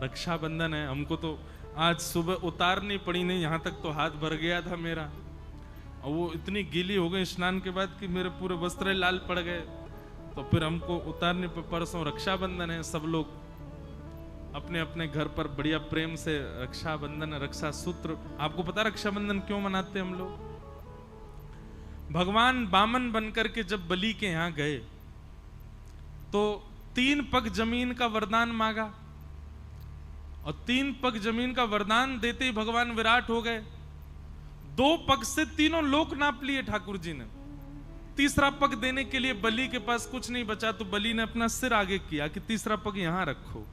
रक्षाबंधन है, हमको तो आज सुबह उतारनी पड़ी, नहीं यहाँ तक तो हाथ भर गया था मेरा, और वो इतनी गीली हो गई स्नान के बाद कि मेरे पूरे वस्त्र लाल पड़ गए। तो फिर हमको उतारने पर परसों रक्षाबंधन है, सब लोग अपने अपने घर पर बढ़िया प्रेम से रक्षाबंधन, रक्षा सूत्र। आपको पता रक्षाबंधन क्यों मनाते हैं हम लोग? भगवान बामन बनकर के जब बलि के यहां गए तो 3 पग जमीन का वरदान मांगा, और 3 पग जमीन का वरदान देते ही भगवान विराट हो गए। 2 पग से तीनों लोक नाप लिए ठाकुर जी ने। तीसरा पग देने के लिए बलि के पास कुछ नहीं बचा, तो बलि ने अपना सिर आगे किया कि तीसरा पग यहां रखो।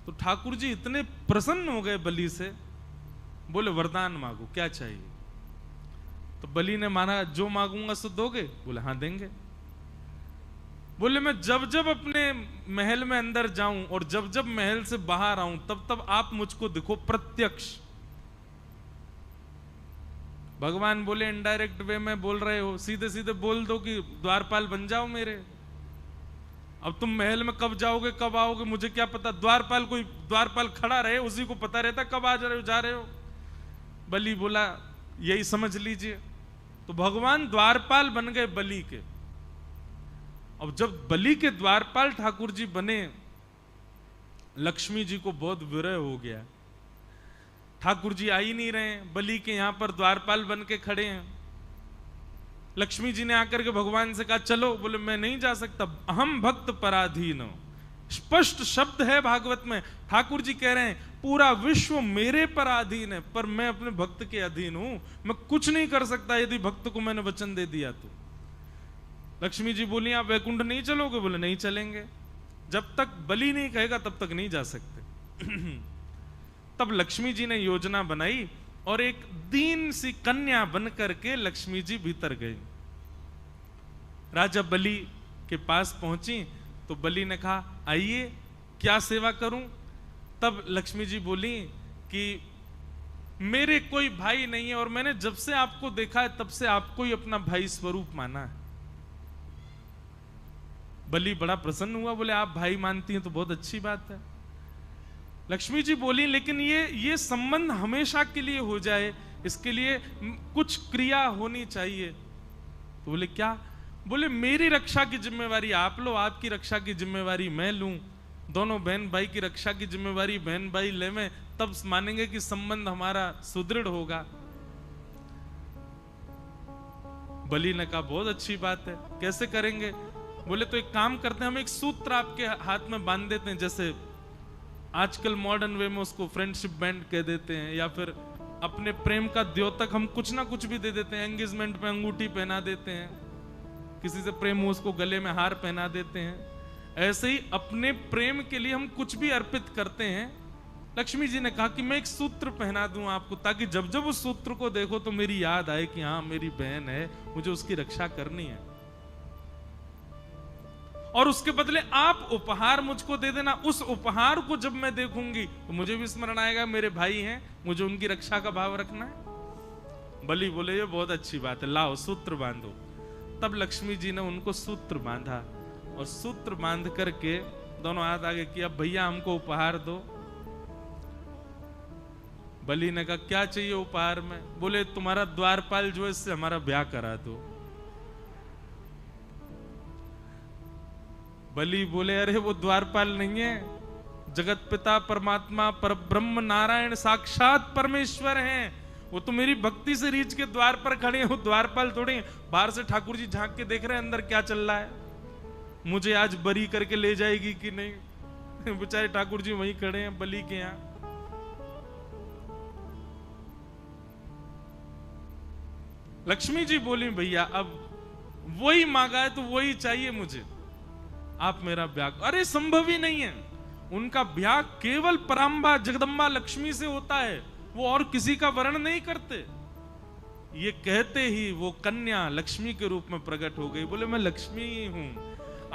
तो ठाकुर जी इतने प्रसन्न हो गए बलि से, बोले वरदान मांगो, क्या चाहिए? तो बलि ने माना जो मांगूंगा सो दोगे? बोले हाँ देंगे। बोले मैं जब जब अपने महल में अंदर जाऊं और जब जब महल से बाहर आऊं तब तब आप मुझको दिखो प्रत्यक्ष। भगवान बोले इनडायरेक्ट वे में बोल रहे हो, सीधे सीधे बोल दो कि द्वारपाल बन जाओ मेरे। अब तुम महल में कब जाओगे कब आओगे मुझे क्या पता, द्वारपाल कोई द्वारपाल खड़ा रहे उसी को पता रहता कब आ जा रहे हो। बलि बोला यही समझ लीजिए। तो भगवान द्वारपाल बन गए बलि के। अब जब बलि के द्वारपाल ठाकुर जी बने, लक्ष्मी जी को बहुत विरह हो गया। ठाकुर जी आ ही नहीं रहे, बलि के यहां पर द्वारपाल बन के खड़े हैं। लक्ष्मी जी ने आकर के भगवान से कहा चलो, बोले मैं नहीं जा सकता, अहम भक्त पराधीन। स्पष्ट शब्द है भागवत में, ठाकुर जी कह रहे हैं पूरा विश्व मेरे पर अधीन है, पर मैं अपने भक्त के अधीन हूं, मैं कुछ नहीं कर सकता यदि भक्त को मैंने वचन दे दिया तो। लक्ष्मी जी बोली आप वैकुंठ नहीं चलोगे? बोले नहीं चलेंगे, जब तक बलि नहीं कहेगा तब तक नहीं जा सकते। तब लक्ष्मी जी ने योजना बनाई और एक दीन सी कन्या बन करके लक्ष्मी जी भीतर गई। राजा बलि के पास पहुंची तो बलि ने कहा आइए क्या सेवा करूं? तब लक्ष्मी जी बोली कि मेरे कोई भाई नहीं है और मैंने जब से आपको देखा है तब से आपको ही अपना भाई स्वरूप माना है। बलि बड़ा प्रसन्न हुआ, बोले आप भाई मानती हैं तो बहुत अच्छी बात है। लक्ष्मी जी बोली लेकिन ये संबंध हमेशा के लिए हो जाए, इसके लिए कुछ क्रिया होनी चाहिए। तो बोले क्या? बोले मेरी रक्षा की जिम्मेवारी आप लो, आपकी रक्षा की जिम्मेवारी मैं लूं, दोनों बहन भाई की रक्षा की जिम्मेवारी बहन भाई ले में, तब मानेंगे कि संबंध हमारा सुदृढ़ होगा। बलि ने कहा बहुत अच्छी बात है, कैसे करेंगे? बोले तो एक काम करते हैं, हम एक सूत्र आपके हाथ में बांध देते हैं, जैसे आजकल मॉडर्न वे में उसको फ्रेंडशिप बैंड कह देते हैं, या फिर अपने प्रेम का द्योतक हम कुछ ना कुछ भी दे देते हैं। एंगेजमेंट पे अंगूठी पहना देते हैं, किसी से प्रेम हो उसको गले में हार पहना देते हैं। ऐसे ही अपने प्रेम के लिए हम कुछ भी अर्पित करते हैं। लक्ष्मी जी ने कहा कि मैं एक सूत्र पहना दूं आपको, ताकि जब जब उस सूत्र को देखो तो मेरी याद आए कि हाँ मेरी बहन है, मुझे उसकी रक्षा करनी है। और उसके बदले आप उपहार मुझको दे देना, उस उपहार को जब मैं देखूंगी तो मुझे भी स्मरण आएगा मेरे भाई हैं, मुझे उनकी रक्षा का भाव रखना है। बलि बोले ये बहुत अच्छी बात है, लाओ सूत्र बांधो। तब लक्ष्मी जी ने उनको सूत्र बांधा और सूत्र बांध करके दोनों हाथ आगे किया, भैया हमको उपहार दो। बलि ने कहा क्या चाहिए उपहार में? बोले तुम्हारा द्वारपाल जो है इससे हमारा ब्याह करा दो। बलि बोले अरे वो द्वारपाल नहीं है, जगत पिता परमात्मा परब्रह्म नारायण साक्षात परमेश्वर हैं, वो तो मेरी भक्ति से रीछ के द्वार पर खड़े हैं, वो द्वारपाल थोड़े। बाहर से ठाकुर जी झांक के देख रहे हैं अंदर क्या चल रहा है, मुझे आज बरी करके ले जाएगी कि नहीं। बेचारे ठाकुर जी वहीं खड़े हैं बलि के यहां। लक्ष्मी जी बोली भैया अब वही मांगा है तो वही चाहिए मुझे, आप मेरा ब्याह। अरे संभव ही नहीं है, उनका ब्याह केवल पराम्बा जगदम्बा लक्ष्मी से होता है, वो और किसी का वर्ण नहीं करते। ये कहते ही वो कन्या लक्ष्मी के रूप में प्रकट हो गई। बोले मैं लक्ष्मी ही हूं,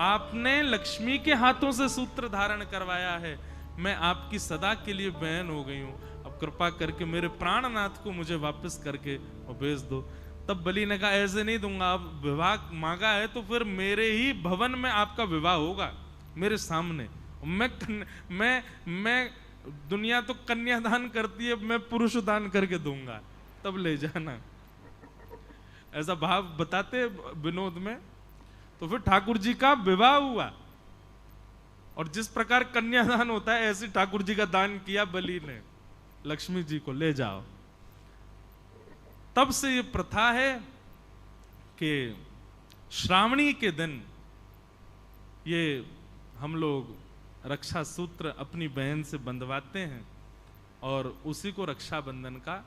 आपने लक्ष्मी के हाथों से सूत्र धारण करवाया है, मैं आपकी सदा के लिए बहन हो गई हूं, अब कृपा करके मेरे प्राणनाथ को मुझे वापस करके भेज दो। तब बलि ने कहा ऐसे नहीं दूंगा, अब विवाह मांगा है तो फिर मेरे ही भवन में आपका विवाह होगा, मेरे सामने। मैं दुनिया तो कन्यादान करती है, मैं पुरुष दान करके दूंगा तब ले जाना, ऐसा भाव बताते विनोद में। तो फिर ठाकुर जी का विवाह हुआ और जिस प्रकार कन्यादान होता है ऐसे ठाकुर जी का दान किया बलि ने, लक्ष्मी जी को ले जाओ। तब से ये प्रथा है कि श्रावणी के दिन ये हम लोग रक्षा सूत्र अपनी बहन से बंधवाते हैं और उसी को रक्षाबंधन का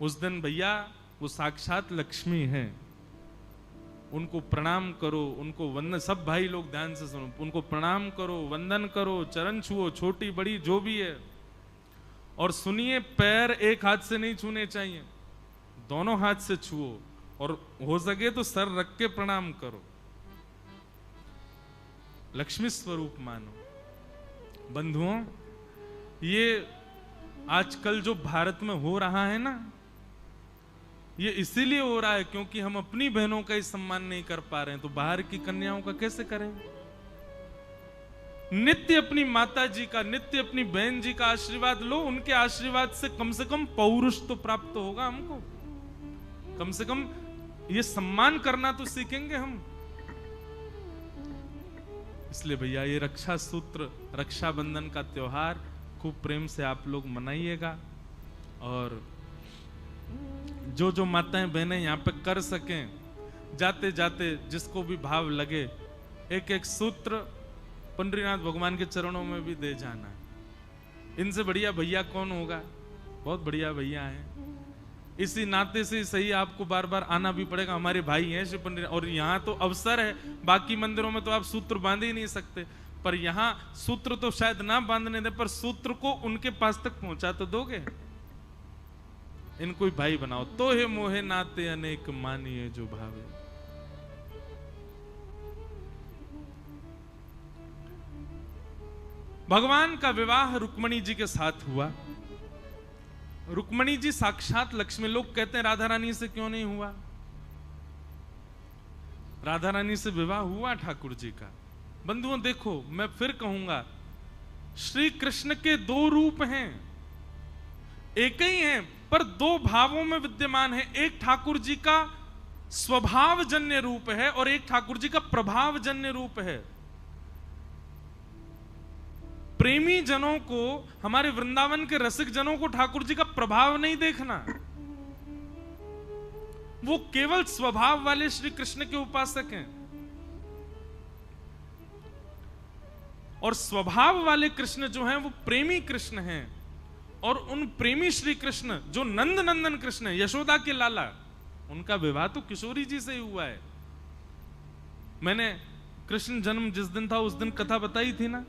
उस दिन भैया वो साक्षात लक्ष्मी हैं, उनको प्रणाम करो, उनको वंदन, सब भाई लोग ध्यान से सुनो, उनको प्रणाम करो, वंदन करो, चरण छुओ, छोटी बड़ी जो भी है। और सुनिए, पैर एक हाथ से नहीं छूने चाहिए, दोनों हाथ से छुओ और हो सके तो सर रख के प्रणाम करो, लक्ष्मी स्वरूप मानो। बंधुओं, ये आजकल जो भारत में हो रहा है ना, ये इसीलिए हो रहा है क्योंकि हम अपनी बहनों का ही सम्मान नहीं कर पा रहे हैं, तो बाहर की कन्याओं का कैसे करें। नित्य अपनी माता जी का, नित्य अपनी बहन जी का आशीर्वाद लो, उनके आशीर्वाद से कम पौरुष तो प्राप्त होगा हमको, कम से कम ये सम्मान करना तो सीखेंगे हम। इसलिए भैया ये रक्षा सूत्र, रक्षाबंधन का त्योहार खूब प्रेम से आप लोग मनाइएगा। और जो जो माताएं बहनें यहाँ पे कर सकें, जाते जाते जिसको भी भाव लगे एक एक सूत्र पंडरीनाथ भगवान के चरणों में भी दे जाना। इनसे बढ़िया भैया कौन होगा, बहुत बढ़िया भैया हैं। इसी नाते से सही आपको बार बार आना भी पड़ेगा, हमारे भाई हैं श्री पंडित। और यहाँ तो अवसर है, बाकी मंदिरों में तो आप सूत्र बांध ही नहीं सकते, पर यहाँ सूत्र तो शायद ना बांधने दे, पर सूत्र को उनके पास तक पहुंचा तो दोगे। इनको ही भाई बनाओ। तो हे मोहे नाते अनेक मानिए जो भावे। भगवान का विवाह रुक्मणी जी के साथ हुआ। रुक्मणी जी साक्षात लक्ष्मी। लोग कहते हैं राधा रानी से क्यों नहीं हुआ। राधा रानी से विवाह हुआ ठाकुर जी का। बंधुओं देखो, मैं फिर कहूंगा, श्री कृष्ण के दो रूप हैं, एक ही हैं पर दो भावों में विद्यमान है। एक ठाकुर जी का स्वभाव जन्य रूप है और एक ठाकुर जी का प्रभाव जन्य रूप है। प्रेमी जनों को, हमारे वृंदावन के रसिक जनों को ठाकुर जी का प्रभाव नहीं देखना, वो केवल स्वभाव वाले श्री कृष्ण के उपासक हैं। और स्वभाव वाले कृष्ण जो हैं वो प्रेमी कृष्ण हैं। और उन प्रेमी श्री कृष्ण जो नंद नंदन कृष्ण है, यशोदा के लाला, उनका विवाह तो किशोरी जी से ही हुआ है। मैंने कृष्ण जन्म जिस दिन था उस दिन कथा बताई थी ना,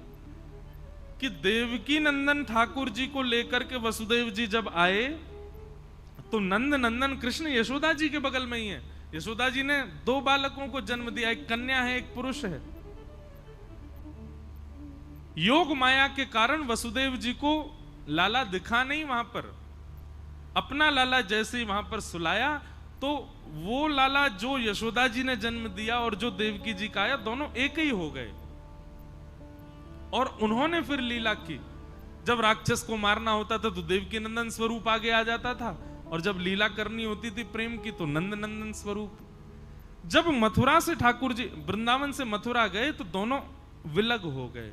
कि देवकी नंदन ठाकुर जी को लेकर के वसुदेव जी जब आए तो नंद नंदन कृष्ण यशोदा जी के बगल में ही है। यशोदा जी ने दो बालकों को जन्म दिया, एक कन्या है एक पुरुष है। योग माया के कारण वसुदेव जी को लाला दिखा नहीं वहां पर। अपना लाला जैसे ही वहां पर सुलाया तो वो लाला जो यशोदा जी ने जन्म दिया और जो देवकी जी का आया, दोनों एक ही हो गए। और उन्होंने फिर लीला की। जब राक्षस को मारना होता था तो देवकी नंदन स्वरूप आगे आ जाता था, और जब लीला करनी होती थी प्रेम की तो नंद नंदन स्वरूप। जब मथुरा से ठाकुर जी, वृंदावन से मथुरा गए तो दोनों विलग हो गए।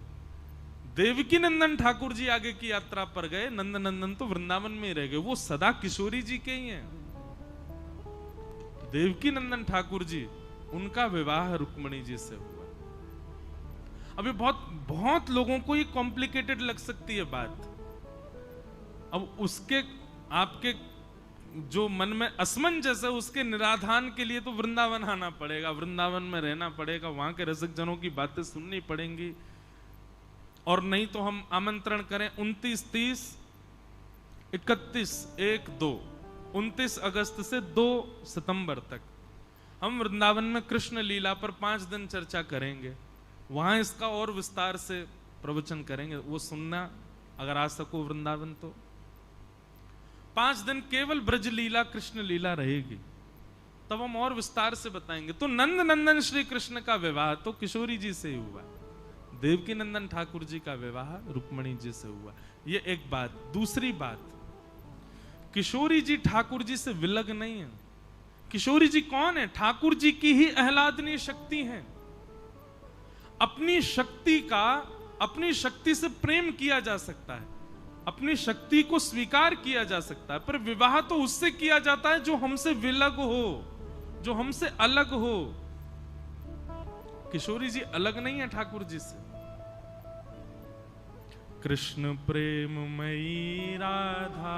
देवकी नंदन ठाकुर जी आगे की यात्रा पर गए, नंद नंदन तो वृंदावन में रह गए। वो सदा किशोरी जी के ही हैं। देवकी नंदन ठाकुर जी, उनका विवाह रुक्मणी जी से हुआ। अभी बहुत लोगों को ये कॉम्प्लिकेटेड लग सकती है बात। अब उसके आपके जो मन में असमंजस है उसके निराधान के लिए तो वृंदावन आना पड़ेगा, वृंदावन में रहना पड़ेगा, वहां के रसिक जनों की बातें सुननी पड़ेंगी। और नहीं तो हम आमंत्रण करें 29, 30, 31, 1, 2, 29 अगस्त से 2 सितंबर तक हम वृंदावन में कृष्ण लीला पर 5 दिन चर्चा करेंगे। वहां इसका और विस्तार से प्रवचन करेंगे, वो सुनना अगर आ सको वृंदावन तो। 5 दिन केवल ब्रज लीला कृष्ण लीला रहेगी, तब हम और विस्तार से बताएंगे। तो नंद नंदन श्री कृष्ण का विवाह तो किशोरी जी से ही हुआ। देवकी नंदन ठाकुर जी का विवाह रुक्मणी जी से हुआ। ये एक बात। दूसरी बात, किशोरी जी ठाकुर जी से विलग नहीं है। किशोरी जी कौन है? ठाकुर जी की ही आह्लादनीय शक्ति है। अपनी शक्ति से प्रेम किया जा सकता है, अपनी शक्ति को स्वीकार किया जा सकता है, पर विवाह तो उससे किया जाता है जो हमसे विलग हो, जो हमसे अलग हो। किशोरी जी अलग नहीं है ठाकुर जी से। कृष्ण प्रेममयी राधा,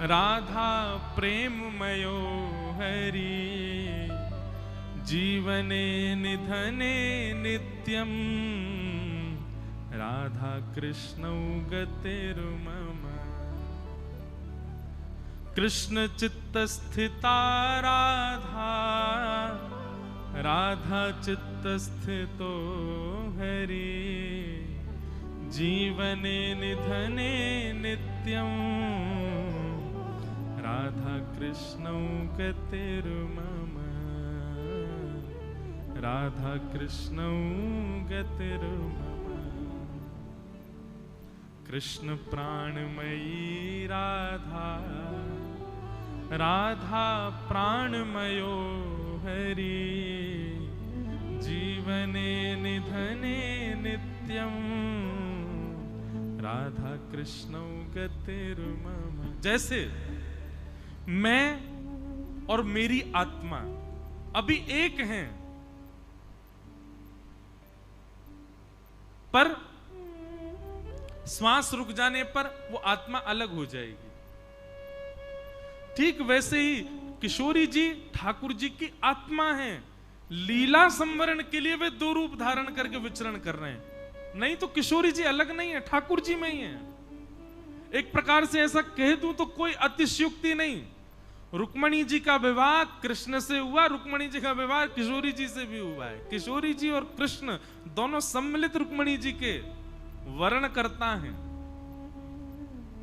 राधा प्रेममयो हरि, जीवने निधने नित्यं, राधा कृष्णौ गतिर्मम। कृष्ण चित्तस्थिता राधा, राधा चित्तस्थितो हरि, जीवने निधने नित्यं, राधा कृष्णौ गतिर्मम, राधा कृष्णौ गतिर्मम। कृष्ण प्राणमयी राधा, राधा प्राणमयो हरि, जीवने निधने नित्यं, राधा कृष्णौ गतिर्मम। जैसे मैं और मेरी आत्मा अभी एक हैं, पर श्वास रुक जाने पर वो आत्मा अलग हो जाएगी। ठीक वैसे ही किशोरी जी ठाकुर जी की आत्मा है। लीला संवरण के लिए वे दो रूप धारण करके विचरण कर रहे हैं। नहीं तो किशोरी जी अलग नहीं है, ठाकुर जी में ही है। एक प्रकार से ऐसा कह दूं तो कोई अतिशयोक्ति नहीं। रुक्मणी जी का विवाह कृष्ण से हुआ, रुक्मणी जी का विवाह किशोरी जी से भी हुआ है। किशोरी जी और कृष्ण दोनों सम्मिलित रुक्मणी जी के वर्ण करता है।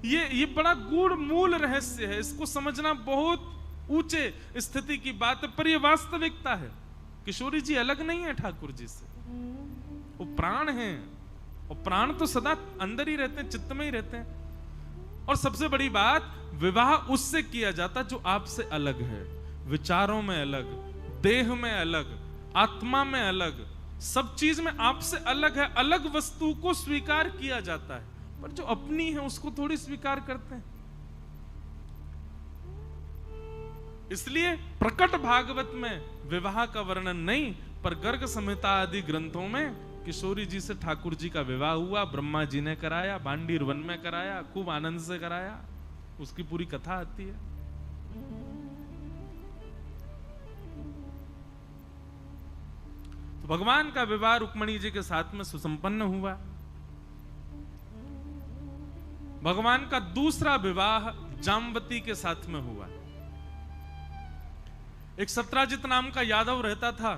ये बड़ा गूढ़ मूल रहस्य है। इसको समझना बहुत ऊंचे स्थिति की बात है, पर यह वास्तविकता है। किशोरी जी अलग नहीं है ठाकुर जी से, वो प्राण हैं। और प्राण तो सदा अंदर ही रहते हैं, चित्त में ही रहते हैं। और सबसे बड़ी बात, विवाह उससे किया जाता जो आपसे अलग है, विचारों में अलग, देह में अलग, आत्मा में अलग, सब चीज में आपसे अलग है। अलग वस्तु को स्वीकार किया जाता है, पर जो अपनी है उसको थोड़ी स्वीकार करते हैं। इसलिए प्रकट भागवत में विवाह का वर्णन नहीं, पर गर्ग संहिता आदि ग्रंथों में किशोरी जी से ठाकुर जी का विवाह हुआ। ब्रह्मा जी ने कराया, बांडीर वन में कराया, खूब आनंद से कराया। उसकी पूरी कथा आती है। तो भगवान का विवाह रुक्मणी जी के साथ में सुसंपन्न हुआ। भगवान का दूसरा विवाह जामवती के साथ में हुआ। एक सत्राजित नाम का यादव रहता था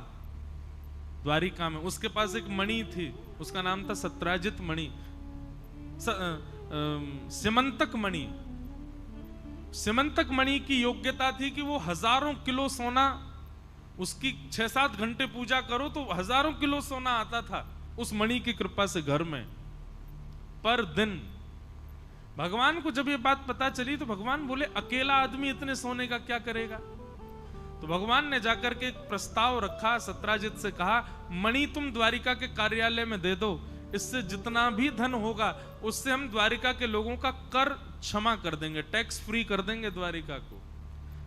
द्वारिका में। उसके पास एक मणि थी, उसका नाम था सत्राजित मणि, सिमंतक मणि। सिमंतक मणि की योग्यता थी कि वो हजारों किलो सोना, उसकी 6-7 घंटे पूजा करो तो हजारों किलो सोना आता था उस मणि की कृपा से घर में पर दिन। भगवान को जब ये बात पता चली तो भगवान बोले, अकेला आदमी इतने सोने का क्या करेगा? तो भगवान ने जाकर के एक प्रस्ताव रखा, सत्राजित से कहा, मणि तुम द्वारिका के कार्यालय में दे दो, इससे जितना भी धन होगा उससे हम द्वारिका के लोगों का कर क्षमा कर देंगे, टैक्स फ्री कर देंगे द्वारिका को।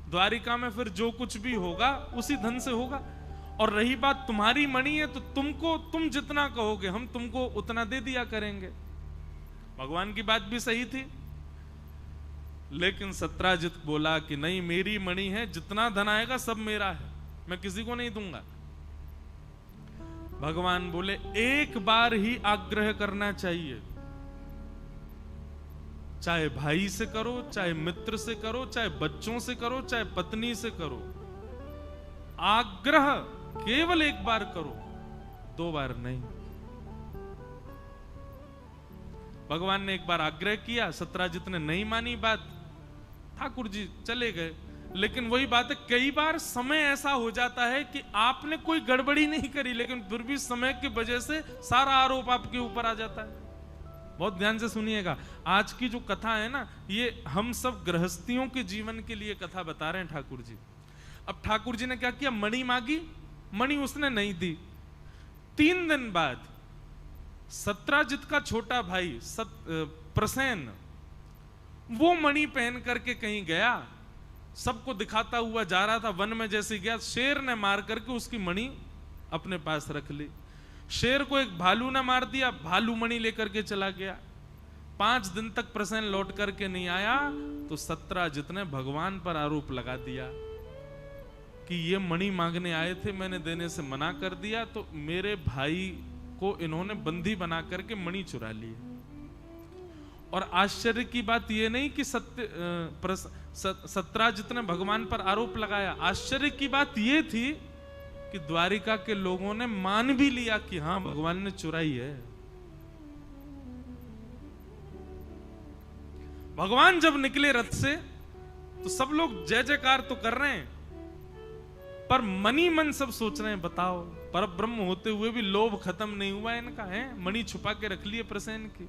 द्वारिका में फिर जो कुछ भी होगा उसी धन से होगा। और रही बात तुम्हारी मणि है तो तुम जितना कहोगे हम तुमको उतना दे दिया करेंगे। भगवान की बात भी सही थी, लेकिन सत्राजित बोला कि नहीं, मेरी मणि है, जितना धन आएगा सब मेरा है, मैं किसी को नहीं दूंगा। भगवान बोले, एक बार ही आग्रह करना चाहिए, चाहे भाई से करो, चाहे मित्र से करो, चाहे बच्चों से करो, चाहे पत्नी से करो, आग्रह केवल एक बार करो, 2 बार नहीं। भगवान ने एक बार आग्रह किया, सत्राजित ने नहीं मानी बात, ठाकुर जी चले गए। लेकिन वही बात है, कई बार समय ऐसा हो जाता है कि आपने कोई गड़बड़ी नहीं करी, लेकिन फिर भी समय की वजह से सारा आरोप आपके ऊपर आ जाता है। बहुत ध्यान से सुनिएगा, आज की जो कथा है ना, ये हम सब गृहस्थियों के जीवन के लिए कथा बता रहे हैं ठाकुर जी। अब ठाकुर जी ने क्या किया, मणि मांगी, मणि उसने नहीं दी। 3 दिन बाद सत्राजित का छोटा भाई प्रसेन, वो मणि पहन करके कहीं गया, सबको दिखाता हुआ जा रहा था, वन में जैसे गया, शेर ने मार करके उसकी मणि अपने पास रख ली। शेर को एक भालू ने मार दिया, भालू मणि लेकर के चला गया। 5 दिन तक प्रसेन लौट करके नहीं आया, तो सत्राजित ने भगवान पर आरोप लगा दिया कि ये मणि मांगने आए थे, मैंने देने से मना कर दिया, तो मेरे भाई को इन्होंने बंदी बना करके मणि चुरा ली। और आश्चर्य की बात यह नहीं कि सत्राजित ने भगवान पर आरोप लगाया, आश्चर्य की बात यह थी कि द्वारिका के लोगों ने मान भी लिया कि हां भगवान ने चुराई है। भगवान जब निकले रथ से तो सब लोग जय जयकार तो कर रहे हैं, पर मनी मन सब सोच रहे हैं, बताओ पर ब्रह्म होते हुए भी लोभ खत्म नहीं हुआ इनका, है मणि छुपा के रख लिए प्रसेन की।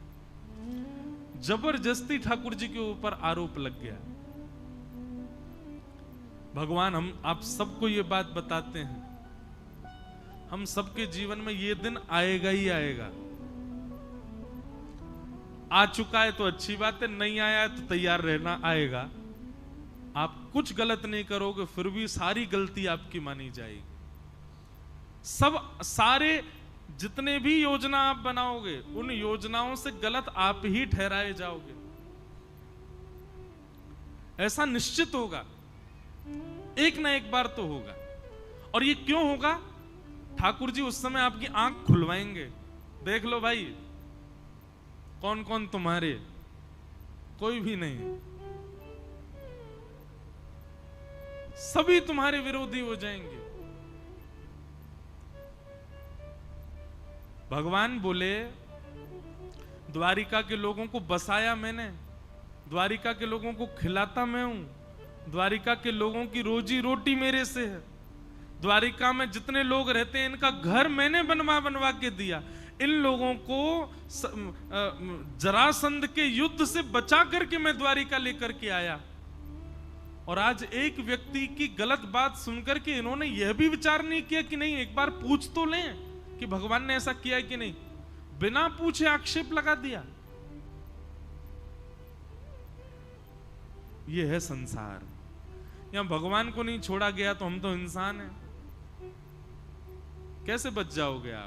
जबरदस्ती ठाकुर जी के ऊपर आरोप लग गया। भगवान हम आप सबको ये बात बताते हैं, हम सबके जीवन में ये दिन आएगा ही आएगा। आ चुका है तो अच्छी बात है, नहीं आया है तो तैयार रहना, आएगा। आप कुछ गलत नहीं करोगे फिर भी सारी गलती आपकी मानी जाएगी। सब सारे जितने भी योजना आप बनाओगे उन योजनाओं से गलत आप ही ठहराए जाओगे, ऐसा निश्चित होगा, एक ना एक बार तो होगा। और ये क्यों होगा? ठाकुर जी उस समय आपकी आंख खुलवाएंगे, देख लो भाई कौन कौन तुम्हारे, कोई भी नहीं, सभी तुम्हारे विरोधी हो जाएंगे। भगवान बोले द्वारिका के लोगों को बसाया मैंने, द्वारिका के लोगों को खिलाता मैं हूं, द्वारिका के लोगों की रोजी रोटी मेरे से है, द्वारिका में जितने लोग रहते हैं इनका घर मैंने बनवा के दिया, इन लोगों को जरासंध के युद्ध से बचा करके मैं द्वारिका लेकर के आया। और आज एक व्यक्ति की गलत बात सुनकर के इन्होंने यह भी विचार नहीं किया कि नहीं एक बार पूछ तो लें कि भगवान ने ऐसा किया है कि नहीं, बिना पूछे आक्षेप लगा दिया। यह है संसार, यहां भगवान को नहीं छोड़ा गया तो हम तो इंसान हैं, कैसे बच जाओगे आप?